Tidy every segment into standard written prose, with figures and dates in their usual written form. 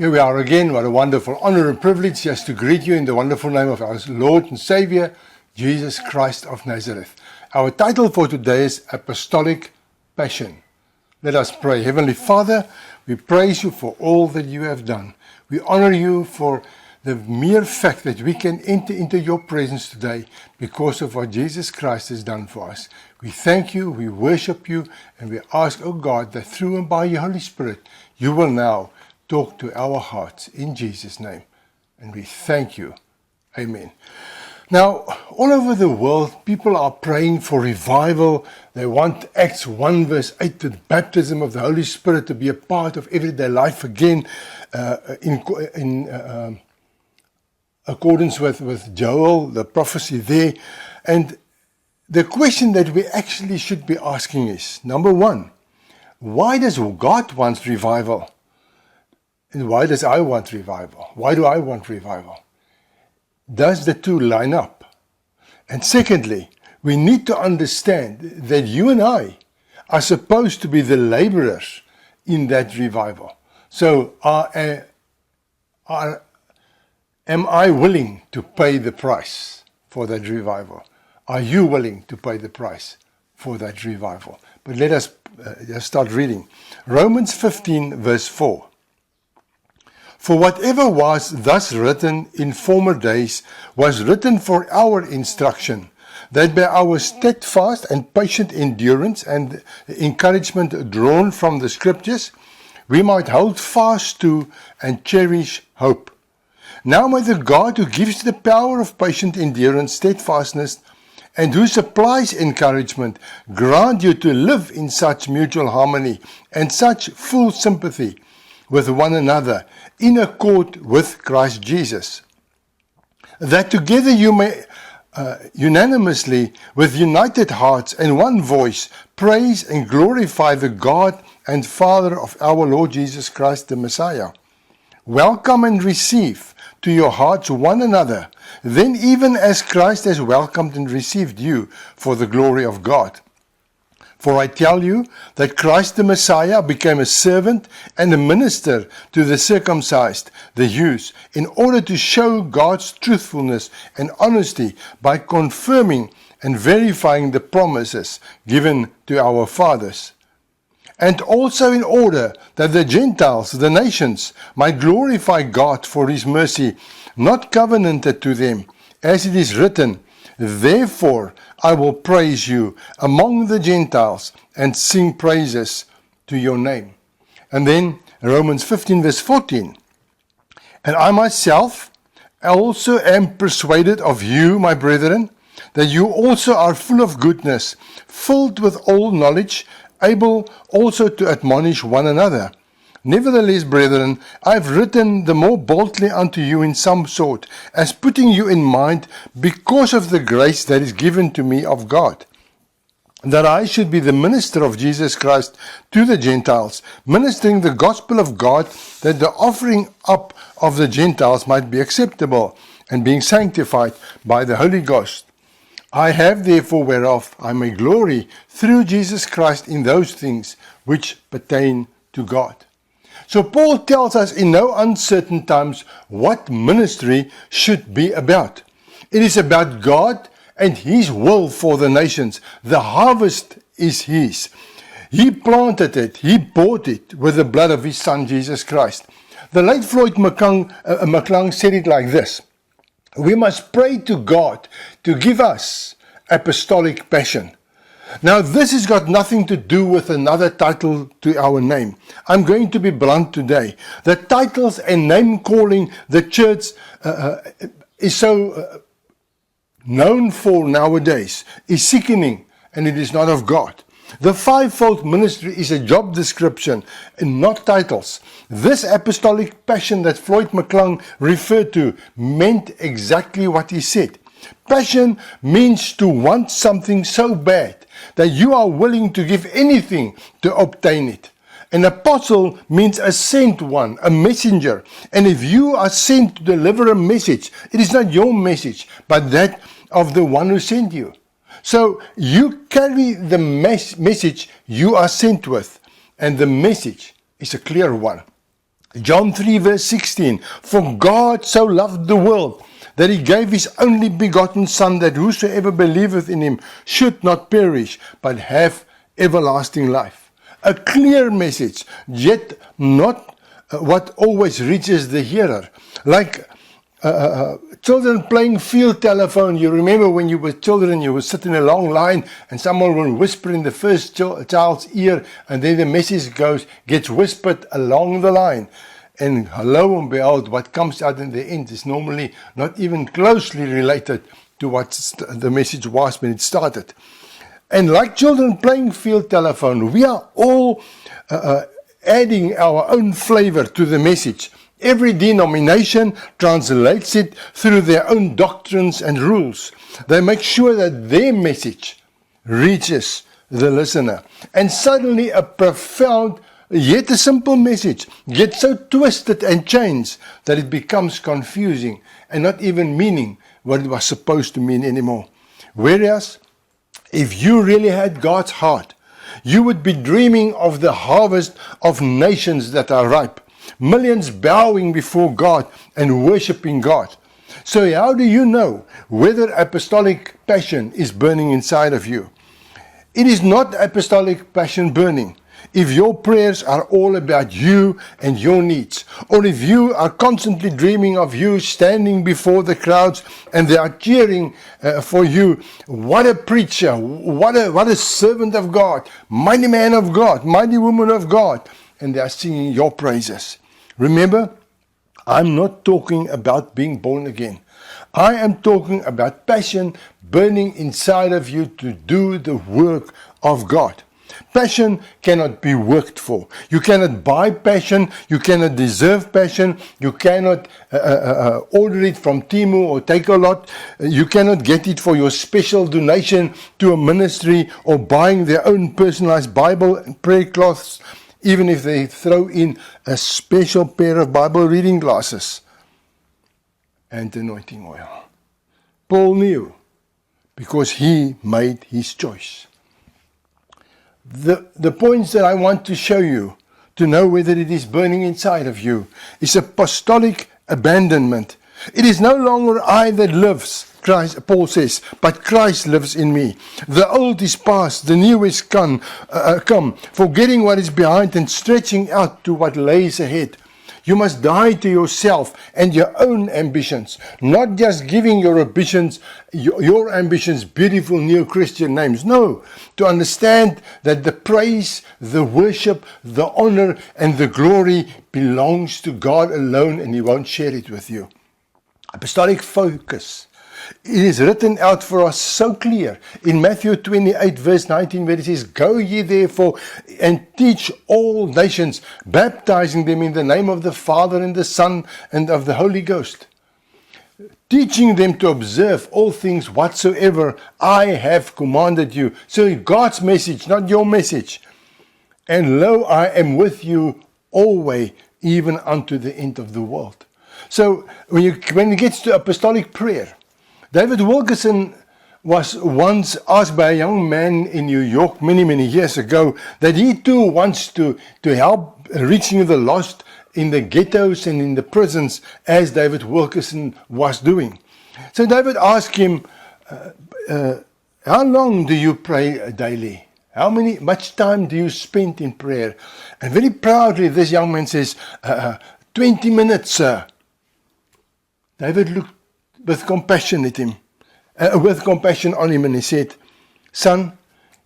Here we are again. What a wonderful honor and privilege just to greet you in the wonderful name of our Lord and Savior, Jesus Christ of Nazareth. Our title for today is Apostolic Passion. Let us pray. Heavenly Father, we praise you for all that you have done. We honor you for the mere fact that we can enter into your presence today because of what Jesus Christ has done for us. We thank you, we worship you, and we ask, oh God, that through and by your Holy Spirit, you will now talk to our hearts in Jesus' name. And we thank you. Amen. Now, all over the world, people are praying for revival. They want Acts 1 verse 8, the baptism of the Holy Spirit, to be a part of everyday life again, in accordance with Joel, the prophecy there. And the question that we actually should be asking is, number one, why does God want revival? And why does I want revival? Why do I want revival? Does the two line up? And secondly, we need to understand that you and I are supposed to be the laborers in that revival. So am I willing to pay the price for that revival? Are you willing to pay the price for that revival? But let us just start reading. Romans 15 verse 4. For whatever was thus written in former days was written for our instruction, that by our steadfast and patient endurance and encouragement drawn from the Scriptures, we might hold fast to and cherish hope. Now may the God who gives the power of patient endurance, steadfastness, and who supplies encouragement, grant you to live in such mutual harmony and such full sympathy with one another, in accord with Christ Jesus, that together you may unanimously, with united hearts and one voice, praise and glorify the God and Father of our Lord Jesus Christ the Messiah. Welcome and receive to your hearts one another, then even as Christ has welcomed and received you for the glory of God. For I tell you that Christ the Messiah became a servant and a minister to the circumcised, the Jews, in order to show God's truthfulness and honesty by confirming and verifying the promises given to our fathers. And also in order that the Gentiles, the nations, might glorify God for his mercy, not covenanted to them, as it is written, therefore I will praise you among the Gentiles and sing praises to your name. And then Romans 15 verse 14. And I myself also am persuaded of you, my brethren, that you also are full of goodness, filled with all knowledge, able also to admonish one another. Nevertheless, brethren, I have written the more boldly unto you in some sort, as putting you in mind because of the grace that is given to me of God, that I should be the minister of Jesus Christ to the Gentiles, ministering the gospel of God, that the offering up of the Gentiles might be acceptable, and being sanctified by the Holy Ghost. I have therefore whereof I may glory through Jesus Christ in those things which pertain to God. So Paul tells us in no uncertain times what ministry should be about. It is about God and his will for the nations. The harvest is his. He planted it. He bought it with the blood of his son, Jesus Christ. The late Floyd McClung said it like this. We must pray to God to give us apostolic passion. Now, this has got nothing to do with another title to our name. I'm going to be blunt today. The titles and name calling the church is so known for nowadays is sickening, and it is not of God. The fivefold ministry is a job description and not titles. This apostolic passion that Floyd McClung referred to meant exactly what he said. Passion means to want something so bad that you are willing to give anything to obtain it. An apostle means a sent one, a messenger. And if you are sent to deliver a message, it is not your message, but that of the one who sent you. So you carry the message you are sent with, and the message is a clear one. John 3 verse 16, for God so loved the world that he gave his only begotten Son, that whosoever believeth in him should not perish, but have everlasting life. A clear message, yet not what always reaches the hearer. Like children playing field telephone. You remember when you were children, you would sit in a long line and someone would whisper in the first child's ear, and then the message gets whispered along the line. And lo and behold, what comes out in the end is normally not even closely related to what the message was when it started. And like children playing field telephone, we are all adding our own flavor to the message. Every denomination translates it through their own doctrines and rules. They make sure that their message reaches the listener. And suddenly a profound, yet a simple message gets so twisted and changed that it becomes confusing and not even meaning what it was supposed to mean anymore. Whereas, if you really had God's heart, you would be dreaming of the harvest of nations that are ripe. Millions bowing before God and worshiping God. So how do you know whether apostolic passion is burning inside of you? It is not apostolic passion burning if your prayers are all about you and your needs, or if you are constantly dreaming of you standing before the crowds and they are cheering for you. What a preacher, what a servant of God, mighty man of God, mighty woman of God, and they are singing your praises. Remember, I'm not talking about being born again. I am talking about passion burning inside of you to do the work of God. Passion cannot be worked for. You cannot buy passion. You cannot deserve passion. You cannot order it from Temu or Takealot. You cannot get it for your special donation to a ministry or buying their own personalized Bible and prayer cloths, even if they throw in a special pair of Bible reading glasses and anointing oil. Paul knew because he made his choice. The points that I want to show you to know whether it is burning inside of you is apostolic abandonment. It is no longer I that lives, Christ, Paul says, but Christ lives in me. The old is past, the new is come, forgetting what is behind and stretching out to what lays ahead. You must die to yourself and your own ambitions, not just giving your ambitions beautiful new Christian names. No, to understand that the praise, the worship, the honor, and the glory belongs to God alone, and He won't share it with you. Apostolic focus. It is written out for us so clear in Matthew 28 verse 19, where it says, go ye therefore and teach all nations, baptizing them in the name of the Father and the Son and of the Holy Ghost, teaching them to observe all things whatsoever I have commanded you. So God's message, not your message. And lo, I am with you always, even unto the end of the world. So when it gets to apostolic prayer, David Wilkerson was once asked by a young man in New York many years ago that he too wants to help reaching the lost in the ghettos and in the prisons, as David Wilkerson was doing. So David asked him, how long do you pray daily? Much time do you spend in prayer? And very proudly this young man says, 20 minutes, sir. David looked with compassion on him, and he said, son,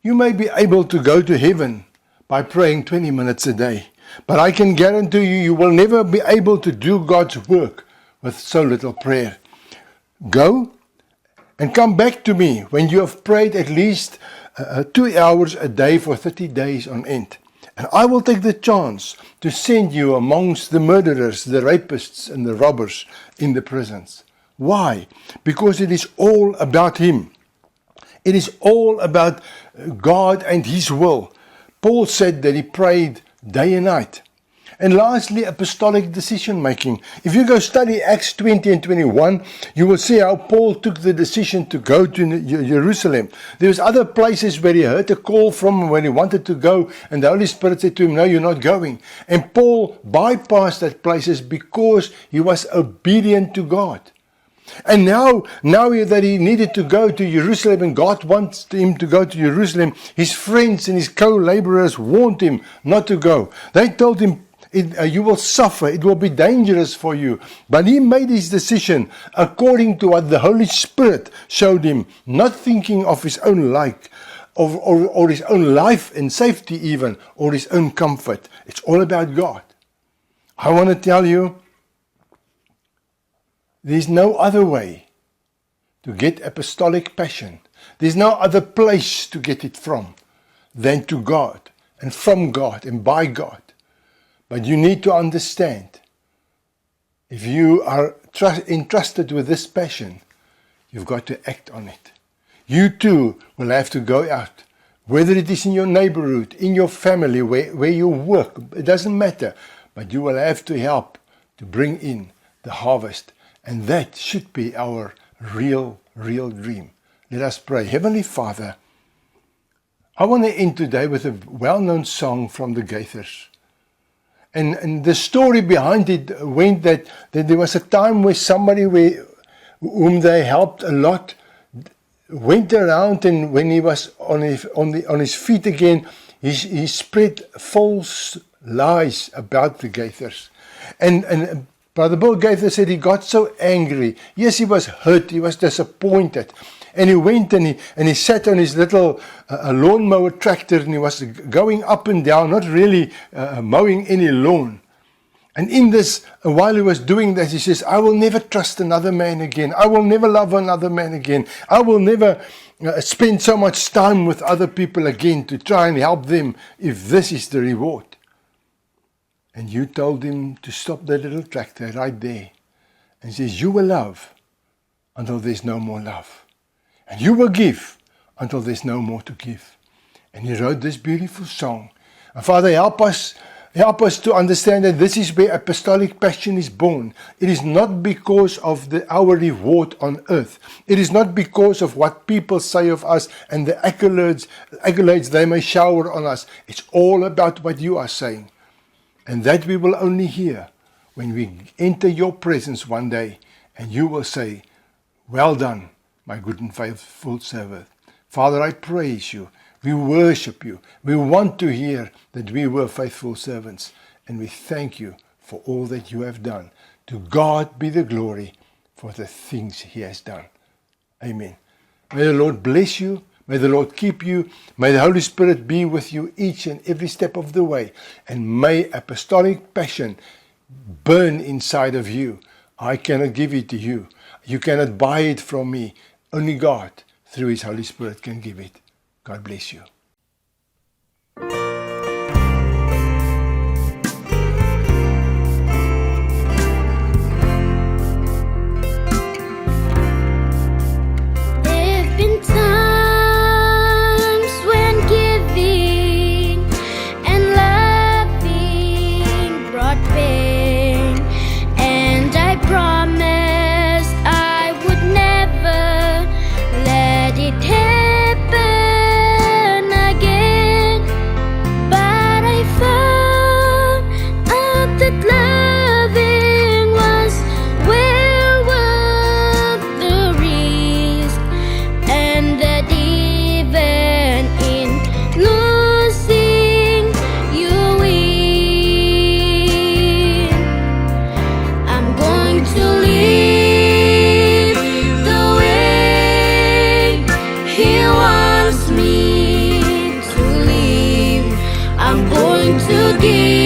you may be able to go to heaven by praying 20 minutes a day, but I can guarantee you will never be able to do God's work with so little prayer. Go and come back to me when you have prayed at least 2 hours a day for 30 days on end. And I will take the chance to send you amongst the murderers, the rapists, and the robbers in the prisons. Why? Because it is all about Him. It is all about God and His will. Paul said that he prayed day and night. And lastly, apostolic decision making. If you go study Acts 20 and 21, you will see how Paul took the decision to go to Jerusalem. There was other places where he heard a call from when he wanted to go, and the Holy Spirit said to him, no, you're not going. And Paul bypassed that places because he was obedient to God. And now that he needed to go to Jerusalem and God wants him to go to Jerusalem, his friends and his co-laborers warned him not to go. They told him, you will suffer, it will be dangerous for you. But he made his decision according to what the Holy Spirit showed him, not thinking of his own like, or his own life and safety even, or his own comfort. It's all about God. I want to tell you, there's no other way to get apostolic passion. There's no other place to get it from than to God and from God and by God. But you need to understand, if you are entrusted with this passion, you've got to act on it. You too will have to go out, whether it is in your neighborhood, in your family, where you work, it doesn't matter. But you will have to help to bring in the harvest. And that should be our real dream. Let us pray. Heavenly Father, I want to end today with a well-known song from the Gaithers. And the story behind it went that there was a time where somebody whom they helped a lot went around, and when he was on his feet again, he spread false lies about the Gaithers. And Brother Bill Gaither said he got so angry. Yes, he was hurt, he was disappointed. And he went and he sat on his little lawnmower tractor, and he was going up and down, not really mowing any lawn. And in this, while he was doing that, he says, I will never trust another man again. I will never love another man again. I will never spend so much time with other people again to try and help them if this is the reward. And you told him to stop the little tractor right there. And he says, you will love until there's no more love. And you will give until there's no more to give. And he wrote this beautiful song. And Father, help us to understand that this is where apostolic passion is born. It is not because of our reward on earth. It is not because of what people say of us and the accolades they may shower on us. It's all about what you are saying. And that we will only hear when we enter your presence one day, and you will say, well done, my good and faithful servant. Father, I praise you. We worship you. We want to hear that we were faithful servants, and we thank you for all that you have done. To God be the glory for the things he has done. Amen. May the Lord bless you. May the Lord keep you. May the Holy Spirit be with you each and every step of the way. And may apostolic passion burn inside of you. I cannot give it to you. You cannot buy it from me. Only God, through his Holy Spirit, can give it. God bless you. I'm going to give